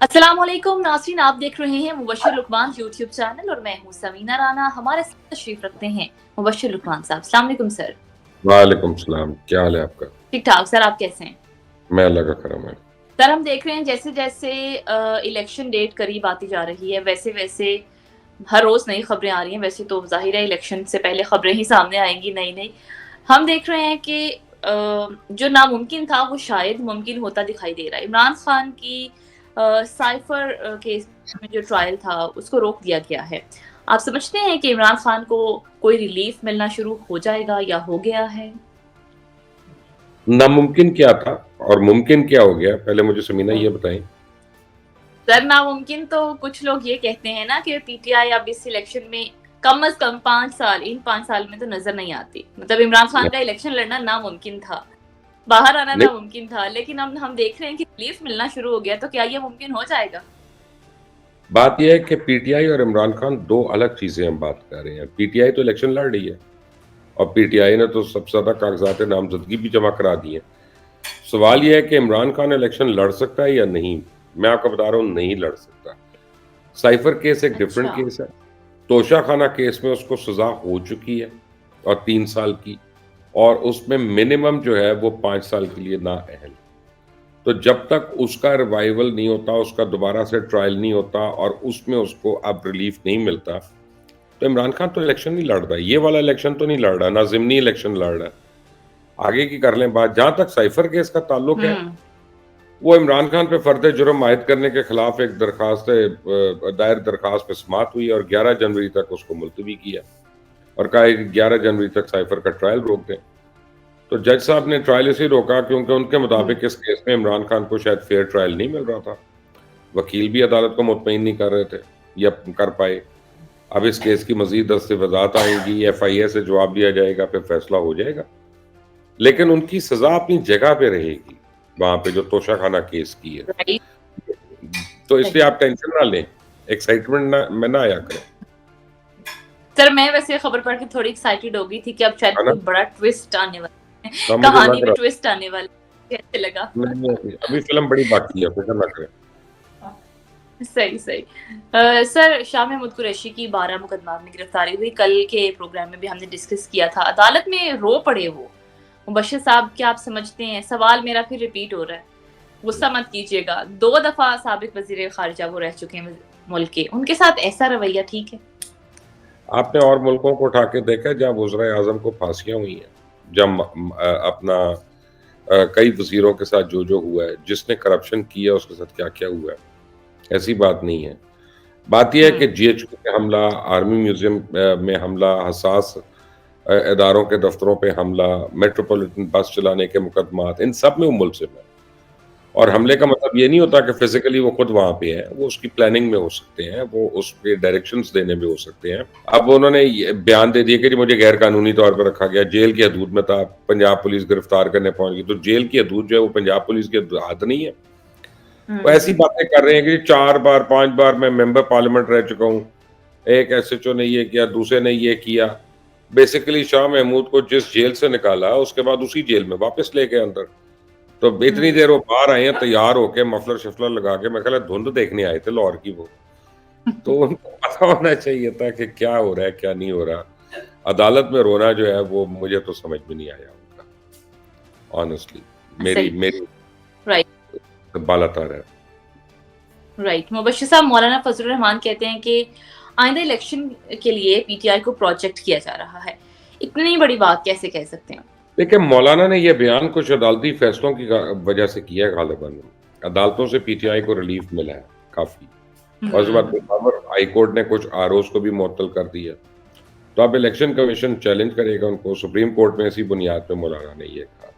अस्सलाम वालेकुम नाज़रीन, आप देख रहे हैं मुबश्शिर लुकमान यूट्यूब चैनल और मैं हूं समीना राना। हमारे साथ तशरीफ रखते हैं मुबश्शिर लुकमान साहब। अस्सलाम वालेकुम सर। वालेकुम सलाम, क्या हाल है आपका? ठीक ठाक सर, आप कैसे हैं? मैं अल्लाह का करम है। सर हम देख रहे हैं जैसे जैसे इलेक्शन डेट करीब आती जा रही है वैसे वैसे हर रोज नई खबरें आ रही हैं। वैसे तो जाहिर है इलेक्शन से पहले खबरें ही सामने आएंगी नई नई। हम देख रहे हैं कि जो नामुमकिन था वो शायद मुमकिन होता दिखाई दे रहा है। इमरान खान की साइफर केस में जो ट्रायल था उसको रोक दिया गया है। आप समझते हैं कि इमरान खान को कोई रिलीफ मिलना शुरू हो जाएगा या हो गया है? नामुमकिन क्या था और मुमकिन क्या हो गया? पहले मुझे समीना ये बताएं। सर नामुमकिन तो कुछ लोग ये कहते हैं ना कि पीटीआई अब इस इलेक्शन में कम से कम 5 साल, इन 5 साल में तो नजर नहीं आती। मतलब इमरान खान का इलेक्शन लड़ना नामुमकिन था, बाहर आना नहीं, नामुमकिन था, लेकिन अब हम देख रहे हैं कि रिलीफ मिलना शुरू हो गया। तो क्या ये मुमकिन हो जाएगा? बात यह है कि पीटीआई और इमरान खान दो अलग चीजें हम बात कर रहे हैं। पीटीआई तो इलेक्शन लड़ रही है और पीटीआई ने तो सबसे ज्यादा कागजात नामजदगी भी जमा करा दी है। सवाल यह है कि इमरान खान इलेक्शन लड़ सकता है या नहीं। मैं आपको बता रहा हूँ, नहीं लड़ सकता। साइफर केस एक डिफरेंट अच्छा। केस है। तोशा खाना केस में उसको सजा हो चुकी है और 3 साल की, और उसमें मिनिमम जो है वो 5 साल के लिए ना अहल। तो जब तक उसका रिवाइवल नहीं होता, उसका दोबारा से ट्रायल नहीं होता और उसमें उसको अब रिलीफ नहीं मिलता, तो इमरान खान तो इलेक्शन नहीं लड़ रहा है। ये वाला इलेक्शन तो नहीं लड़ रहा, ना ज़िमनी इलेक्शन लड़ रहा है। आगे की कर लें बात। जहां तक साइफर केस का ताल्लुक है, वो इमरान खान पे फर्द जुर्म आयद करने के खिलाफ एक दरखास्त दायर दरखास्त पे समाअत हुई और 11 जनवरी तक उसको मुलतवी किया और कहा है कि 11 जनवरी तक साइफर का ट्रायल रोक दें। तो जज साहब ने ट्रायल इसे रोका क्योंकि उनके मुताबिक इस केस में इमरान खान को शायद फेयर ट्रायल नहीं मिल रहा था। वकील भी अदालत को मुतमईन नहीं कर रहे थे या कर पाए। अब इस केस की मजीद दस्तवेजात आएंगी, एफआईए से जवाब लिया जाएगा, फिर फैसला हो जाएगा। लेकिन उनकी सजा अपनी जगह पे रहेगी, वहां पे जो तोशा खाना केस की है। राइट। तो इसलिए आप टेंशन ना लें, एक्साइटमेंट ना में ना आया करें, सर मैं वैसे खबर पढ़ के थोड़ी एक्साइटेड हो गई थी कि अब शायद है ना? कोई बड़ा ट्विस्ट आने वाला है, तो मुझे कहानी लग में रहा ट्विस्ट आने वाला है। कैसे लगा? नहीं, अभी फिल्म बड़ी बाकी है, फिक्र ना करें। सही सही। सर शाह महमूद कुरैशी की 12 मुकदमात में गिरफ्तारी हुई। कल के प्रोग्राम में भी हमने डिस्कस किया था। अदालत में रो पड़े वो मुबश्शिर साहब। क्या आप समझते हैं? सवाल मेरा फिर रिपीट हो रहा है, गुस्सा मत कीजिएगा। 2 दफा साबिक वजीर खारिजा वो रह चुके हैं मुल्क के, उनके साथ ऐसा रवैया ठीक है? आपने और मुल्कों को उठा के देखा जहाँ वज़ीर आज़म को फांसियाँ हुई हैं, जब अपना कई वज़ीरों के साथ जो हुआ है, जिसने करप्शन किया उसके साथ क्या-क्या हुआ है, ऐसी बात नहीं है। बात ये है कि जीएचक्यू पे हमला, आर्मी म्यूज़ियम में हमला, हसास इदारों के दफ्तरों पे हमला, मेट्रोपॉलिटन बस चलाने के मुकदमात, इन सब में वो मुलज़िम है। और हमले का मतलब ये नहीं होता कि फिज़िकली वो खुद वहाँ पे है, वो उसकी प्लानिंग में हो सकते हैं, वो उसके डायरेक्शंस देने में हो सकते हैं। अब उन्होंने ये बयान दे दिया कि जी मुझे गैर कानूनी तौर पर रखा गया, जेल की हदूद में था, पंजाब पुलिस गिरफ्तार करने पहुँच गई। तो जेल की हदूद जो है वो पंजाब पुलिस की हद नहीं है। वो ऐसी बातें कर रहे हैं कि 4 बार 5 बार मैं मेंबर पार्लियामेंट रह चुका हूँ, एक एसएचओ ने ये किया, दूसरे ने ये किया। बेसिकली शाह महमूद को जिस जेल से निकाला, उसके बाद उसी जेल में वापस ले गए अंदर। तो इतनी देर वो बाहर आए हैं तैयार होके, मफलर-शफलर लगा के, मेरे ख्याल है धुंध देखने आए थे लाहौर की वो। तो उनको पता होना चाहिए था कि क्या हो रहा है, क्या नहीं हो रहा। अदालत में रोना जो है वो मुझे तो समझ में नहीं आया उनका, ऑनेस्टली। मेरी सही। मेरी राइट। बालातर है। राइट। मुबश्शिर साहब, मौलाना फजलुर रहमान कहते हैं कि आइंदा इलेक्शन के लिए पीटीआई को प्रोजेक्ट किया जा रहा है। इतनी बड़ी बात कैसे कह सकते हैं? देखिए, मौलाना ने ये बयान कुछ अदालती फैसलों की वजह से किया है गालिबन। अदालतों से पीटीआई को रिलीफ मिला है काफ़ी, और उसके बाद पेशावर हाई कोर्ट ने कुछ आरओज़ को भी मुअत्तल कर दिया। तो अब इलेक्शन कमीशन चैलेंज करेगा उनको। सुप्रीम कोर्ट में इसी बुनियाद पे मौलाना ने ये कहा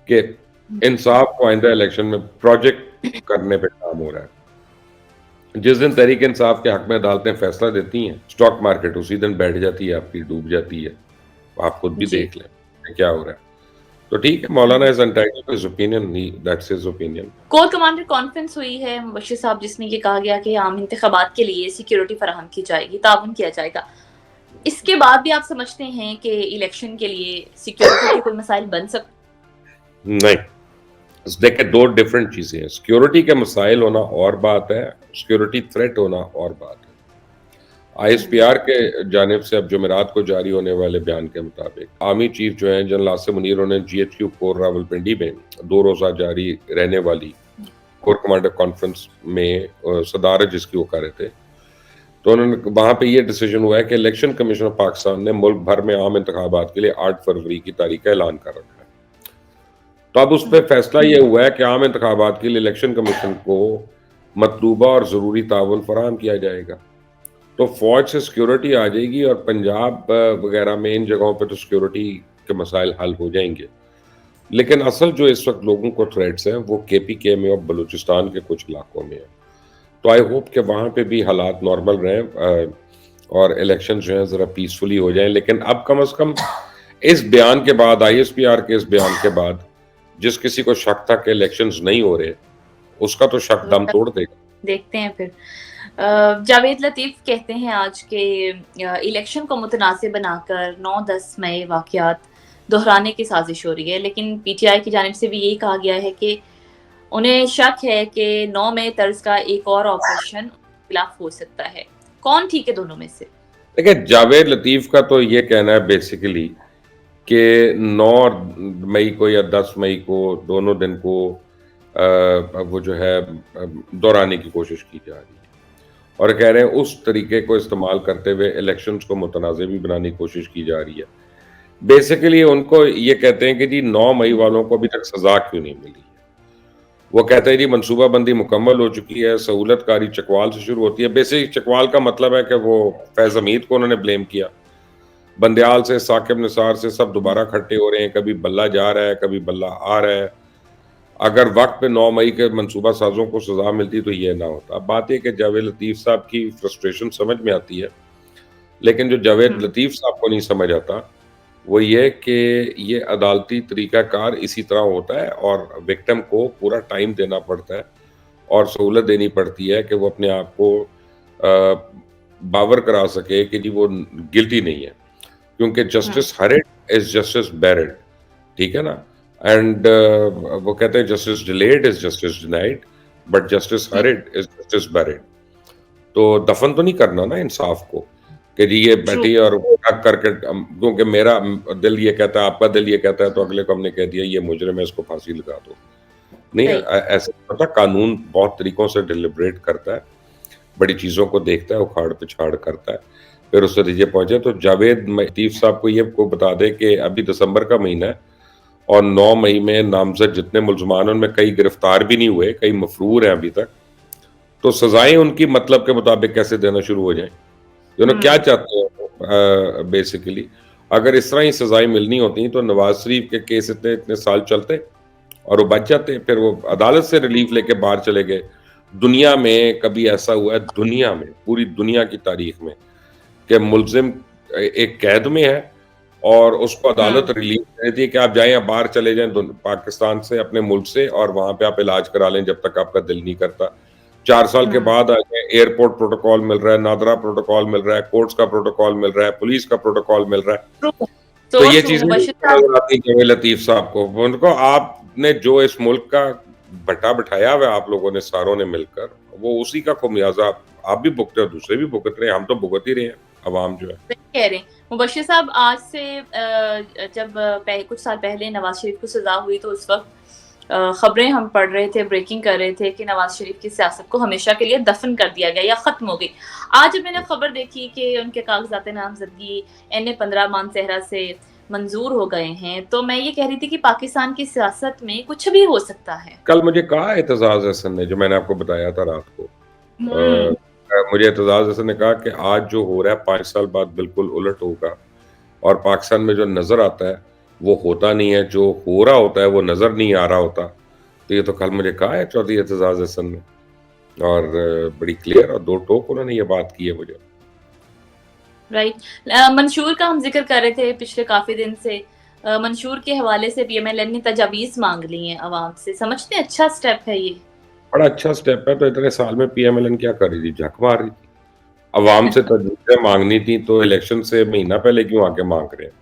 कि इंसाफ को आइंदा इलेक्शन में प्रोजेक्ट करने पे काम हो रहा है। जिस दिन तहरीक इंसाफ के हक में अदालतें फैसला देती हैं, स्टॉक मार्केट उसी दिन बैठ जाती है, आपकी डूब जाती है। आप खुद भी जी। देख लें कि क्या हो रहा है। तो ठीक है, Maulana is entitled to his opinion, he that's his opinion. Core commander conference हुई है मुबश्शिर साहब, जिसमें ये कहा गया कि आम इंतखाबात के लिए सिक्योरिटी फराहम की जाएगी, ताउन किया जाएगा। इसके बाद भी आप समझते हैं कि इलेक्शन के लिए सिक्योरिटी के कोई मसाइल बन सकते? नहीं, دیکھیں دو ڈفرینٹ چیزیں ہیں، سیکورٹی کے مسائل ہونا اور بات ہے، سیکورٹی تھریٹ ہونا اور بات ہے۔ آئی ایس پی آر کے جانب سے اب جمعرات کو جاری ہونے والے بیان کے مطابق آرمی چیف جو ہیں جنرل آصف منیر، انہوں نے جی ایچ کیو کور راولپنڈی میں 2 روزہ جاری رہنے والی کور کمانڈر کانفرنس میں صدارت جس کی وہ کر رہے تھے، تو انہوں نے وہاں پہ یہ ڈیسیجن ہوا ہے کہ الیکشن کمیشن آف پاکستان نے ملک بھر میں عام انتخابات کے لیے 8 فروری کی تاریخ کا اعلان کر رکھا ہے۔ تو اب اس پہ فیصلہ یہ ہوا ہے کہ عام انتخابات کے لیے الیکشن کمیشن کو مطلوبہ اور ضروری تعاون فراہم کیا جائے گا، تو فوج سے سیکورٹی آ جائے گی اور پنجاب وغیرہ میں ان جگہوں پہ تو سیکورٹی کے مسائل حل ہو جائیں گے، لیکن اصل جو اس وقت لوگوں کو تھریٹس ہیں وہ کے پی کے میں اور بلوچستان کے کچھ علاقوں میں ہیں۔ تو آئی ہوپ کہ وہاں پہ بھی حالات نارمل رہیں اور الیکشن جو ہیں ذرا پیسفلی ہو جائیں، لیکن اب کم از کم اس بیان کے بعد، آئی ایس پی آر کے اس بیان کے بعد، جس کسی کو شک تھا کہ الیکشنز نہیں ہو رہے اس کا تو شک دم توڑ دے گا۔ دیکھتے ہیں پھر۔ جاوید لطیف کہتے ہیں آج کے الیکشن کو متنازع بنا کر 9-10 مئی واقعات دہرانے کی سازش ہو رہی ہے، لیکن پی ٹی آئی کی جانب سے بھی یہی کہا گیا ہے کہ انہیں شک ہے کہ 9 مئی طرز کا ایک اور آپریشن خلاف ہو سکتا ہے۔ کون ٹھیک ہے دونوں میں سے؟ دیکھیں جاوید لطیف کا تو یہ کہنا ہے بیسیکلی کہ 9 مئی کو یا 10 مئی کو دونوں دن کو وہ جو ہے دہرانے کی کوشش کی جا رہی ہے، اور کہہ رہے ہیں اس طریقے کو استعمال کرتے ہوئے الیکشنز کو متنازع بھی بنانے کی کوشش کی جا رہی ہے۔ بیسیکلی ان کو یہ کہتے ہیں کہ جی 9 مئی والوں کو ابھی تک سزا کیوں نہیں ملی ہے؟ وہ کہتے ہیں جی منصوبہ بندی مکمل ہو چکی ہے، سہولت کاری چکوال سے شروع ہوتی ہے۔ بیسک چکوال کا مطلب ہے کہ وہ فیض حمید کو انہوں نے بلیم کیا، بندیال سے ثاقب نثار سے سب دوبارہ کھٹے ہو رہے ہیں، کبھی بلہ جا رہا ہے کبھی بلہ آ رہا ہے۔ اگر وقت پہ 9 مئی کے منصوبہ سازوں کو سزا ملتی تو یہ نہ ہوتا۔ اب بات یہ کہ جاوید لطیف صاحب کی فرسٹریشن سمجھ میں آتی ہے، لیکن جو جاوید لطیف صاحب کو نہیں سمجھ آتا وہ یہ کہ یہ عدالتی طریقہ کار اسی طرح ہوتا ہے اور وکٹم کو پورا ٹائم دینا پڑتا ہے اور سہولت دینی پڑتی ہے کہ وہ اپنے آپ کو باور کرا سکے کہ جی وہ گلٹی نہیں ہے، کیونکہ justice heard is justice buried, ٹھیک ہے نا، اینڈ وہ کہتے ہیں justice delayed is justice denied but justice heard is justice buried. تو دفن تو نہیں کرنا نا انصاف کو کہ جی یہ بیٹھی اور کر کے، کیونکہ میرا دل یہ کہتا ہے آپ کا دل یہ کہتا ہے تو اگلے کو ہم نے کہہ دیا یہ مجرم ہے اس کو پھانسی لگا دو۔ نہیں، ایسا پتا قانون بہت طریقوں سے ڈیلیبریٹ کرتا ہے، بڑی چیزوں کو دیکھتا ہے، اکھاڑ پچھاڑ کرتا ہے، پھر اس نتیجے پہنچے۔ تو جاوید لطیف صاحب کو یہ کو بتا دے کہ ابھی دسمبر کا مہینہ ہے اور 9 مئی میں نامزد جتنے ملزمان ان میں کئی گرفتار بھی نہیں ہوئے، کئی مفرور ہیں ابھی تک، تو سزائیں ان کی مطلب کے مطابق کیسے دینا شروع ہو جائیں؟ کیا چاہتے ہیں بیسیکلی؟ اگر اس طرح ہی سزائیں ملنی ہوتی تو نواز شریف کے کیس اتنے سال چلتے اور وہ بچ جاتے، پھر وہ عدالت سے ریلیف لے کے باہر چلے گئے۔ دنیا میں کبھی ایسا ہوا ہے، دنیا میں، پوری دنیا کی تاریخ میں، کہ ملزم ایک قید میں ہے اور اس کو عدالت ریلیف دیتی ہے کہ آپ جائیں، آپ باہر چلے جائیں پاکستان سے، اپنے ملک سے، اور وہاں پہ آپ علاج کرا لیں جب تک آپ کا دل نہیں کرتا۔ 4 سال کے بعد ایئرپورٹ پروٹوکول مل رہا ہے، نادرا پروٹوکول مل رہا ہے، کورٹس کا پروٹوکول مل رہا ہے، پولیس کا پروٹوکول مل رہا ہے۔ تو یہ چیزیں نظر آتی ہیں جاوید لطیف صاحب کو، ان کو آپ نے جو اس ملک کا بٹا بٹھایا ہوا ہے آپ لوگوں نے ساروں نے مل کر، وہ اسی کا خمیازہ آپ بھی بھگتے ہیں، دوسرے بھی بھگت رہے ہیں، ہم تو بھگت ہی رہے ہیں، عوام جو ہے۔ کہہ رہے ہیں مبشر صاحب، آج سے جب کچھ سال پہلے نواز شریف کو سزا ہوئی تو اس وقت خبریں ہم پڑھ رہے تھے، بریکنگ کر رہے تھے کہ نواز شریف کی سیاست کو ہمیشہ کے لیے دفن کر دیا گیا یا ختم ہو گئی۔ آج میں نے خبر دیکھی کہ ان کے کاغذات نامزدگی NA-15 مانسہرہ سے منظور ہو گئے ہیں، تو میں یہ کہہ رہی تھی کہ پاکستان کی سیاست میں کچھ بھی ہو سکتا ہے۔ کل مجھے کہا اعتزاز احسن نے، جو میں نے آپ کو بتایا تھا رات کو، مجھے اعتزاز احسن نے کہا کہ آج جو ہو رہا ہے 5 سال بعد بالکل الٹ ہوگا، اور پاکستان میں جو نظر آتا ہے وہ ہوتا نہیں ہے، جو ہو رہا ہوتا ہے وہ نظر نہیں آ رہا ہوتا۔ تو یہ تو کل مجھے کہا ہے چودھری اعتزاز احسن نے، اور بڑی کلیئر اور دو ٹوک انہوں نے یہ بات کی ہے مجھے۔ رائٹ، منشور کا ہم ذکر کر رہے تھے پچھلے کافی دن سے، منشور کے حوالے سے PMLN نے تجاویز مانگ لی ہیں عوام سے، سمجھتے ہیں اچھا سٹیپ ہے یہ؟ بڑا اچھا سٹیپ ہے۔ تو اتنے سال میں PMLN کیا کر رہی تھی؟ جھک مار رہی تھی۔ عوام سے تجویزیں مانگنی تھی تو الیکشن سے مہینہ پہلے کیوں آ کے مانگ رہے ہیں؟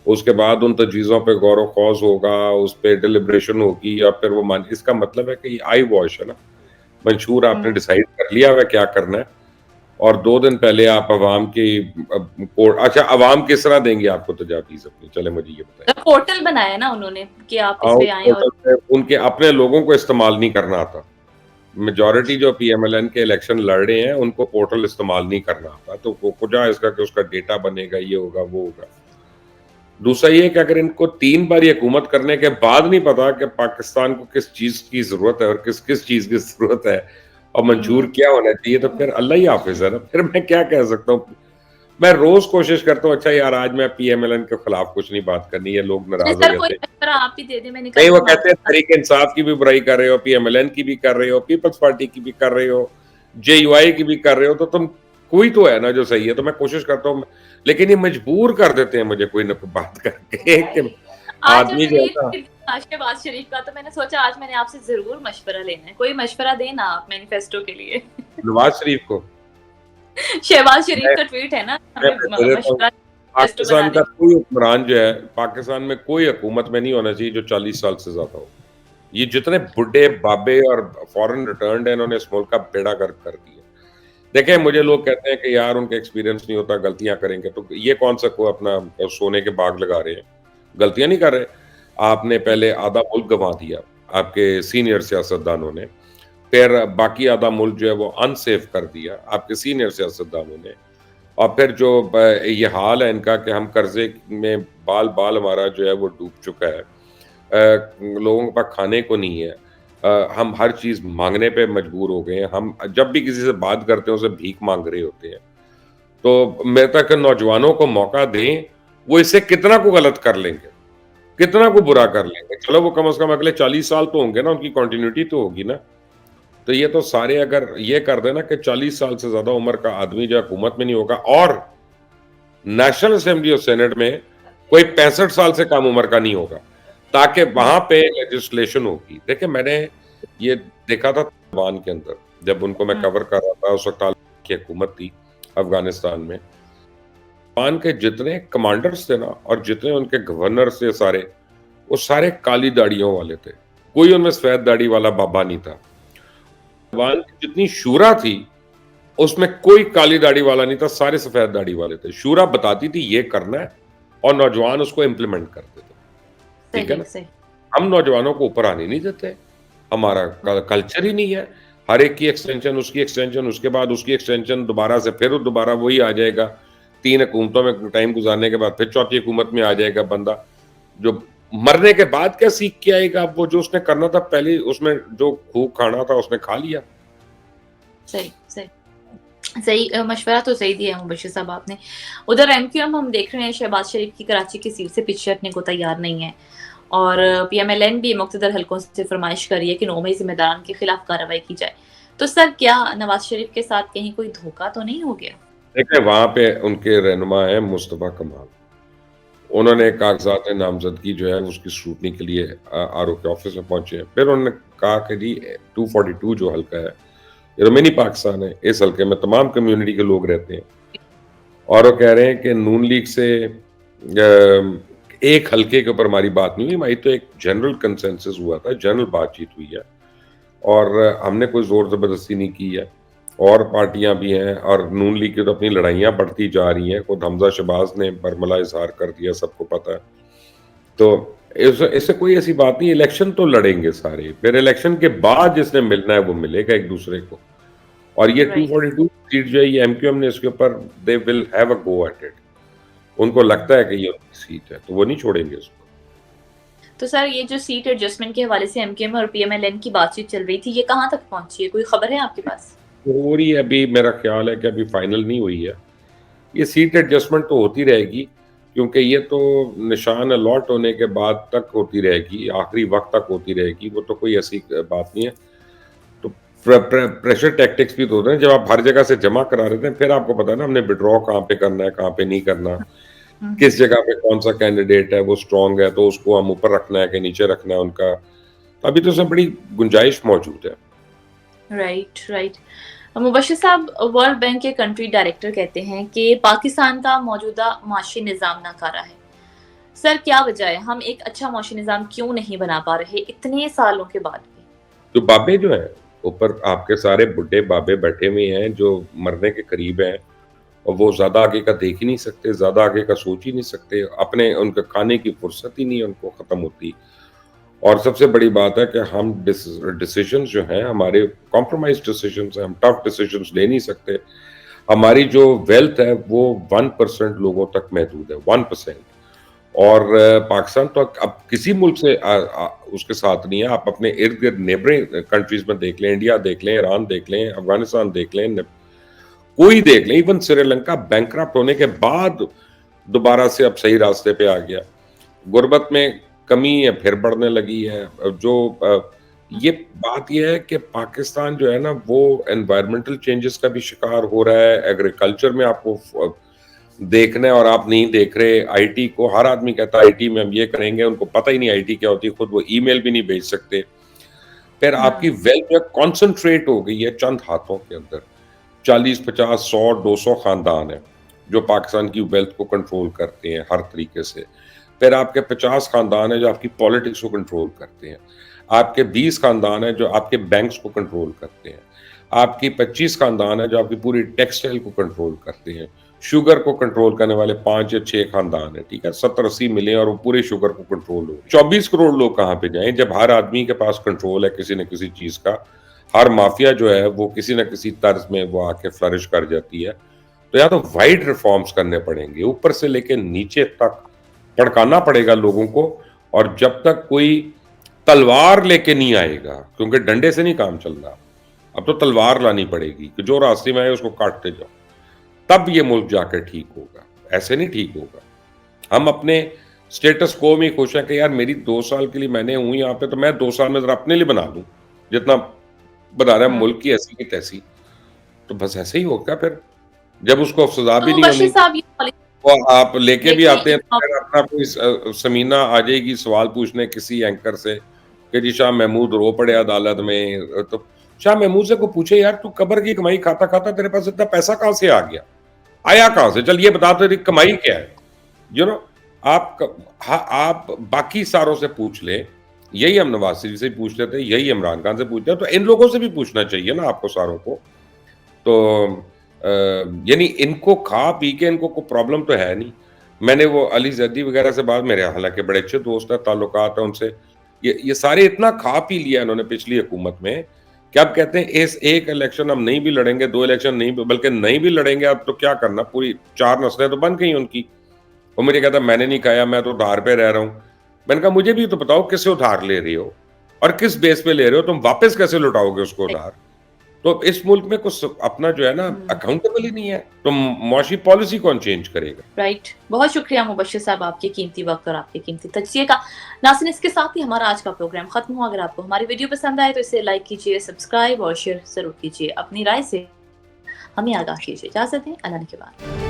उसके बाद उन तजवीज़ों पे गौर व ख़ौज़ होगा, उस पे डिलिब्रेशन होगी और फिर वो मान इसका मतलब है कि ये आई वॉश है ना। मंशूर आपने हुँ। डिसाइड कर लिया हुआ है क्या करना है और 2 दिन पहले आप अवाम की को अच्छा अवाम किस तरह देंगे आपको तजावीज़ अपनी? चलें मुझे ये बताइए। तो पोर्टल बनाया ना उन्होंने कि आप इस उस पे आएँ और पोर्टल पे उनके अपने लोगों को इस्तेमाल नहीं करना आता। मेजॉरिटी जो पीएमएलएन के इलेक्शन लड़ रहे हैं, उनको पोर्टल इस्तेमाल नहीं करना आता। तो वो वजह इसका कि उसका डेटा बनेगा, ये होगा, वो होगा। दूसरा ये है कि अगर इनको 3 बार ये हुकूमत करने के बाद नहीं पता कि पाकिस्तान को किस चीज़ की ज़रूरत है और किस-किस चीज़ की ज़रूरत है और मंशूर हुँ। क्या होना चाहिए, तो फिर अल्लाह ही हाफ़िज़ है ना। फिर मैं क्या कह सकता हूँ? मैं रोज़ कोशिश करता हूँ, अच्छा यार आज मैं पीएमएलएन के खिलाफ कुछ नहीं बात करनी है, लोग चलिए नाराज़ हो सर कोई जाते हैं। मशवरा आप ही दे दें, मैंने कल नहीं, भी वो बात कहते हैं तहरीक-ए-इंसाफ की भी बुराई कर रहे हो, पीएमएलएन की भी कर रहे हो, पीपल्स पार्टी की भी कर रहे हो, जेयूआई की भी कर रहे हो, तो तुम कोई तो है ना जो सही है। तो मैं कोशिश करता हूँ लेकिन ये मजबूर कर देते हैं मुझे कोई ना कोई बात करके कि आज आदमी जो है ना शहबाज शरीफ का, तो मैंने सोचा आज मैंने आपसे ज़रूर मशवरा लेना है। कोई मशवरा दें ना आप मैनिफेस्टो के लिए। नवाज़ शरीफ को शहबाज शरीफ मैं का ट्वीट है ना, मैं हमें दे देता हूँ। मशवरा मैनिफेस्टो पाकिस्तान बनाने का की। कोई हुक्मरान जो है, पाकिस्तान में कोई हुकूमत में नहीं होना चाहिए जो 40 साल से ज़्यादा हो। ये जितने बुड्ढे, बाबे और फॉरेन रिटर्न्ड हैं, इन्होंने इस मुल्क का बेड़ा गर्क कर दिया। देखें, मुझे लोग कहते हैं कि यार उनका एक्सपीरियंस नहीं होता, गलतियाँ करेंगे, तो ये कौन-सा को अपना सोने के बाग लगा रहे हैं? गलतियाँ नहीं कर रहे। आपने पहले आधा मुल्क गँवा दिया, आपके सीनियर सियासतदानों ने, फिर बाकी आधा मुल्क जो है वो अनसेफ कर दिया, आपके सीनियर सियासतदानों ने। और फिर जो ये हाल है इनका कि हम कर्ज़े में बाल-बाल हमारा जो है वो डूब चुका है। लोगों के पास खाने को नहीं है। हम हर चीज़ माँगने पे मजबूर हो गए हैं। हम जब भी किसी से बात करते हैं, उससे भीख माँग रहे होते हैं। तो मेरे तक नौजवानों को मौका दें, वो इससे कितना को गलत कर लेंगे, कितना को बुरा कर लेंगे। चलो वो कम से कम अगले 40 साल तो होंगे ना, उनकी कंटिन्यूटी तो होगी ना। तो ये तो सारे अगर ये कर दें ना कि 40 साल से ज़्यादा उम्र का आदमी जो हुकूमत में नहीं होगा और नेशनल असेंबली और सेनेट में कोई 65 साल से कम उम्र का नहीं होगा, ताकि हुँ, वहाँ पे लेजिस्लेशन होगी। देखिए मैंने ये देखा था तालिबान के अंदर, जब उनको मैं हुँ, कवर कर रहा था, उस वक़्त तालिबान की हुकूमत थी अफ़गानिस्तान में। तालिबान के जितने कमांडर्स थे ना और जितने उनके गवर्नर्स थे सारे, वो सारे काली दाढ़ियों वाले थे। कोई उनमें सफ़ेद दाढ़ी वाला बाबा नहीं था। तालिबान की जितनी शूरा थी उसमें कोई काली दाढ़ी वाला नहीं था, सारे सफ़ेद दाढ़ी वाले थे। शूरा बताती थी ये करना है और नौजवान उसको इम्प्लीमेंट करते थे, ठीक है सही, ना? सही। हम नौजवानों को ऊपर आने नहीं देते, हमारा कल्चर ही नहीं है। हर एक की एक्सटेंशन, उसकी एक्सटेंशन, उसके बाद उसकी एक्सटेंशन, दोबारा से फिर दोबारा वही आ जाएगा। 3 हुकूमतों में टाइम गुज़ारने के बाद फिर चौथी हुकूमत में आ जाएगा बंदा, जो मरने के बाद क्या सीख के आएगा? वो जो उसने करना था पहले उसमें जो खूब खाना था उसने खा लिया। सही, सही। सही मशवरा तो सही दिया है मुबश्शिर साहब आपने। उधर एमक्यूएम हम देख रहे हैं शहबाज शरीफ की कराची की सीट से पीछे हटने को तैयार नहीं है और पीएमएलएन भी मुक़्तदर हलकों से फरमाइश कर रही है कि 9 मई ज़िम्मेदारान के खिलाफ कार्रवाई की जाए। तो सर क्या नवाज़ शरीफ के साथ कहीं कोई धोखा तो नहीं हो गया? देखिए, वहाँ पे उनके रहनुमा हैं मुस्तफ़ा कमाल। उन्होंने कागज़ात नामज़दगी जो है उसकी स्क्रूटनी के लिए आरओ के ऑफ़िस में पहुँचे। फिर उन्होंने कहा कि जी 242 जो हल्का है, ये तो मिनी पाकिस्तान है, इस हल्के में तमाम कम्युनिटी के लोग रहते हैं। और वो कह रहे हैं कि नून लीग से एक हल्के के ऊपर हमारी बात नहीं हुई, हमारी तो एक जनरल कंसेंसस हुआ था, जनरल बातचीत हुई है और हमने कोई ज़ोर-ज़बरदस्ती नहीं की है। और पार्टियाँ भी हैं और नून लीग की तो अपनी लड़ाइयाँ बढ़ती जा रही हैं। खुद हमज़ा शहबाज़ ने बरमला इज़हार कर दिया, सबको पता है। तो इससे कोई ऐसी बात नहीं, इलेक्शन तो लड़ेंगे सारे, फिर इलेक्शन के बाद जिसने मिलना है वो मिलेगा एक-दूसरे को। और ये राइट। 242 सीट जो है ये एमक्यूएम ने इसके ऊपर they will have a go at it. उनको लगता है कि ये उनकी सीट है, तो वो नहीं छोड़ेंगे इसको। तो सर ये जो सीट एडजस्टमेंट के हवाले से एमक्यूएम और पीएमएलएन की बातचीत चल रही थी, ये कहाँ तक पहुँची है? कोई खबर है आपके पास? हो रही है अभी, मेरा ख़्याल है कि अभी फाइनल नहीं हुई है। ये सीट एडजस्टमेंट तो होती रहेगी, क्योंकि ये तो निशान अलॉट होने के बाद तक होती रहेगी, आखिरी वक़्त तक होती रहेगी, वो तो कोई ऐसी बात नहीं है। तो प्रेशर टैक्टिक्स भी तो होते हैं, जब आप हर जगह से जमा करा रहे थे, फिर आपको पता है ना हमने विथड्रॉ कहाँ पे करना है, कहाँ पे नहीं करना, हुँ, हुँ। किस जगह पे कौन-सा कैंडिडेट है वो स्ट्रॉन्ग है, तो उसको हम ऊपर रखना है कि नीचे रखना है उनका। तो अभी तो उसमें बड़ी गुंजाइश मौजूद है। Right, right. मुबश्शिर साहब वर्ल्ड बैंक के कंट्री डायरेक्टर कहते हैं कि पाकिस्तान का मौजूदा माशी निज़ाम नाकारा है। سر کیا وجہ ہے ہم ایک اچھا معاشی نظام کیوں نہیں بنا پا رہے اتنے سالوں کے بعد بھی؟ جو بابے جو ہیں اوپر آپ کے سارے بڈھے بابے بیٹھے ہوئے ہیں جو مرنے کے قریب ہیں، اور وہ زیادہ آگے کا دیکھ ہی نہیں سکتے، زیادہ آگے کا سوچ ہی نہیں سکتے، اپنے ان کے کھانے کی فرصت ہی نہیں ان کو ختم ہوتی۔ اور سب سے بڑی بات ہے کہ ہم ڈیسیجنز جو ہیں ہمارے کمپرومائز ڈیسیجنز ہیں، ہم ٹف ڈیسیجنز لے نہیں سکتے۔ ہماری جو ویلتھ ہے وہ 1% لوگوں تک محدود ہے، 1%۔ اور پاکستان تو اب کسی ملک سے اس کے ساتھ نہیں ہے، آپ اپنے ارد گرد نیبرنگ کنٹریز میں دیکھ لیں، انڈیا دیکھ لیں، ایران دیکھ لیں، افغانستان دیکھ لیں، کوئی دیکھ لیں، ایون سری لنکا بینکرپٹ ہونے کے بعد دوبارہ سے اب صحیح راستے پہ آ گیا۔ غربت میں کمی ہے پھر بڑھنے لگی ہے۔ جو یہ بات یہ ہے کہ پاکستان جو ہے نا وہ انوائرمنٹل چینجز کا بھی شکار ہو رہا ہے، ایگریکلچر میں آپ کو دیکھنا ہے اور آپ نہیں دیکھ رہے۔ آئی ٹی کو ہر آدمی کہتا ہے آئی ٹی میں ہم یہ کریں گے، ان کو پتہ ہی نہیں آئی ٹی کیا ہوتی ہے، خود وہ ای میل بھی نہیں بھیج سکتے۔ پھر آپ کی ویلتھ جو کانسنٹریٹ ہو گئی ہے چند ہاتھوں کے اندر، 40 50 100 200 خاندان ہیں جو پاکستان کی ویلتھ کو کنٹرول کرتے ہیں ہر طریقے سے۔ پھر آپ کے 50 خاندان ہیں جو آپ کی پالیٹکس کو کنٹرول کرتے ہیں، آپ کے 20 خاندان ہیں جو آپ کے بینکس کو کنٹرول کرتے ہیں، آپ کی 25 خاندان ہیں جو آپ کی پوری ٹیکسٹائل کو کنٹرول کرتے ہیں، شوگر کو کنٹرول کرنے والے 5 یا 6 خاندان ہیں، ٹھیک ہے، 70 80 ملیں اور وہ پورے شوگر کو کنٹرول ہو۔ 24 کروڑ لوگ کہاں پہ جائیں جب ہر آدمی کے پاس کنٹرول ہے کسی نہ کسی چیز کا، ہر مافیا جو ہے وہ کسی نہ کسی طرز میں وہ آ کے فلرش کر جاتی ہے۔ تو یا تو وائڈ ریفارمز کرنے پڑیں گے اوپر سے لے کے نیچے تک، بھڑکانا پڑے گا لوگوں کو، اور جب تک کوئی تلوار لے کے نہیں آئے گا، کیونکہ ڈنڈے سے نہیں کام چل رہا، اب تو تلوار لانی پڑے گی کہ جو راستے میں آئے اس کو کاٹتے جاؤ، تب یہ ملک جا کے ٹھیک ہوگا، ایسے نہیں ٹھیک ہوگا۔ ہم اپنے سٹیٹس کو میں خوش ہیں کہ یار میری 2 سال کے لیے میں نے ہوں یہاں پہ، تو میں 2 سال میں ذرا اپنے لیے بنا دوں جتنا بنا رہا ہے ملک کی ایسی کی تیسی، تو بس ایسے ہی ہوگا۔ پھر جب اس کو سزا بھی تو نہیں بشیر ہونی، صاحب یہ وہ آپ لے کے بھی آتے ہیں تو دیکھیں پھر اپنا کوئی سمینہ آ جائے گی سوال پوچھنے کسی اینکر سے کہ جی شاہ محمود رو پڑے عدالت میں، تو شاہ محمود سے کو پوچھے یار تو قبر کی کمائی کھاتا کھاتا تیرے پاس اتنا پیسہ کہاں سے آ گیا، آیا کہاں سے، چل یہ بتا تیری کمائی کیا ہے، یو نو۔ آپ باقی ساروں سے پوچھ لیں، یہی ہم نواز شریف سے پوچھ لیتے ہیں، یہی عمران خان سے پوچھتے ہیں، تو ان لوگوں سے بھی پوچھنا چاہیے نا آپ کو ساروں کو۔ تو یعنی ان کو کھا پی کے ان کو کوئی پرابلم تو ہے نہیں۔ میں نے وہ علی زیدی وغیرہ سے بات، میرے حالانکہ بڑے اچھے دوست ہیں، تعلقات ہیں ان سے، یہ سارے اتنا کھا پی لیا انہوں نے پچھلی حکومت میں کہ اب کہتے ہیں اس ایک الیکشن ہم نہیں بھی لڑیں گے، 2 الیکشن نہیں بلکہ نہیں بھی لڑیں گے، اب تو کیا کرنا، پوری 4 نسلیں تو بن گئی ان کی۔ وہ مجھے کہتا میں نے نہیں کھایا، میں تو ادھار پہ رہ رہا ہوں۔ میں نے کہا مجھے بھی تو بتاؤ کس سے ادھار لے رہے ہو اور کس بیس پہ لے رہے ہو، تم واپس کیسے لوٹاؤ گے اس کو ادھار؟ تو اس ملک میں کچھ اپنا جو ہے نا اکاؤنٹیبل ہی نہیں ہے، تو معاشی پالیسی کون چینج کرے گا؟ رائٹ، بہت شکریہ مبشر صاحب آپ کے قیمتی وقت اور آپ کے قیمتی تجزیے کا۔ ناظرین اس کے ساتھ ہی ہمارا آج کا پروگرام ختم ہوا۔ اگر آپ کو ہماری ویڈیو پسند آئے تو اسے لائک کیجیے، سبسکرائب اور شیئر ضرور کیجیے۔ اپنی رائے سے ہمیں آگاہ کیجیے۔ اجازت دیں، اللہ نے کے بعد۔